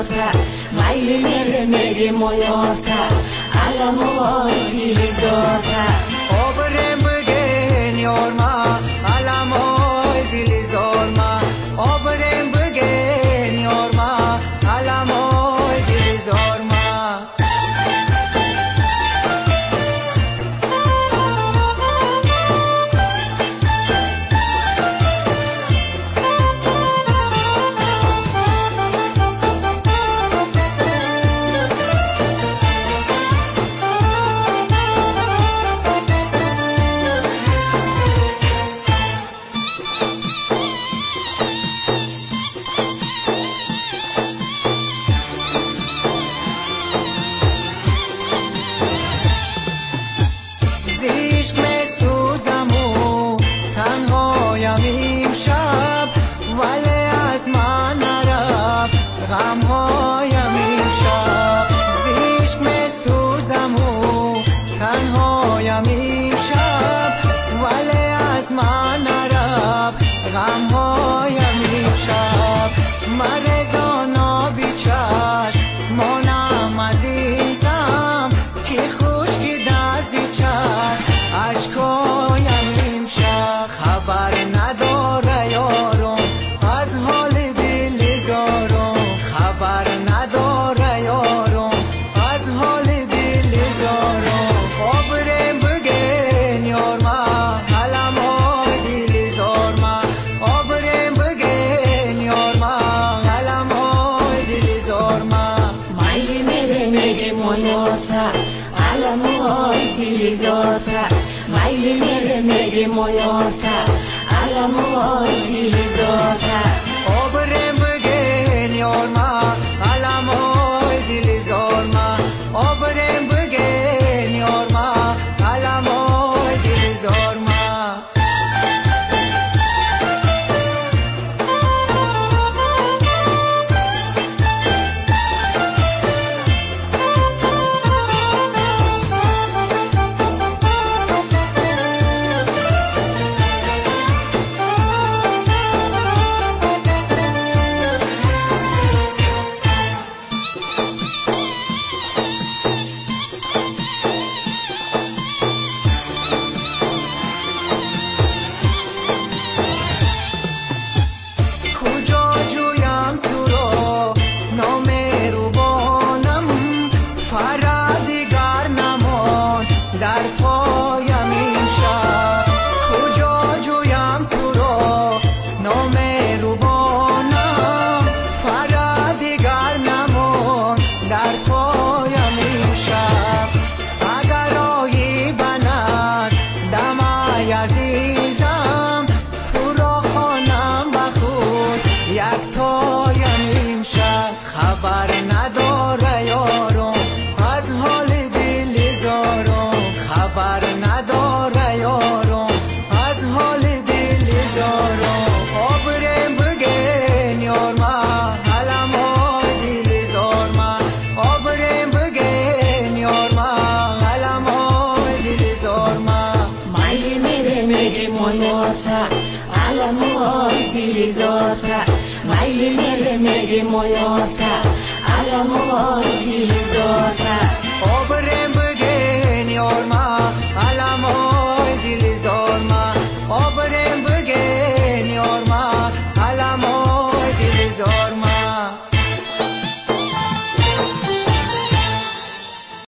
zorta Mayli meri moyorta Alamoy dili zorta Obrem bugün yorma Alamoy dili zorma Obrem bugün yorma Alamoy dili zorma زیشک مسوزم و تنهایم امشب ولی از من نرفت غمهایم امشب زیشک مسوزم و تنهایم امشب ولی از من نرفت غمهایم امشب مرزانا بیچش مانم عزیزم که خوشگی دزی چشم عشقایم امشب خبر نداره یارم از حال دل زارم خبر نداره یارم از حال دل زارم آبرم بگن یارما علمای دل زارما آبرم بگن یارما علمای دل زارما Mayli meri moyorta Alamoy dili zorta Mayli meri moyorta Alamoy dili zorta آبرم بگن یارما علمای دل زارما آبرم بگن یارما علمای دل زارما کجا جویم تو را نام روبانم فرا دیگر نمان در پایم امشب کجا جویم تو را نام روبانم فرا دیگر نمان در پایم امشب اگر آیی بند دمای عزیزم تو را خوانم بخود یک تایم امشب خبر نداره یارم از حال دل زارم خبر نداره یارم از حال دل زارم آبرم بگن یارما علمای دل زارما آبرم بگن یارما علمای دل زارما Mayli meri moyorta Alamoy dili zorta Mayli meri moyorta Alamoy dili zorta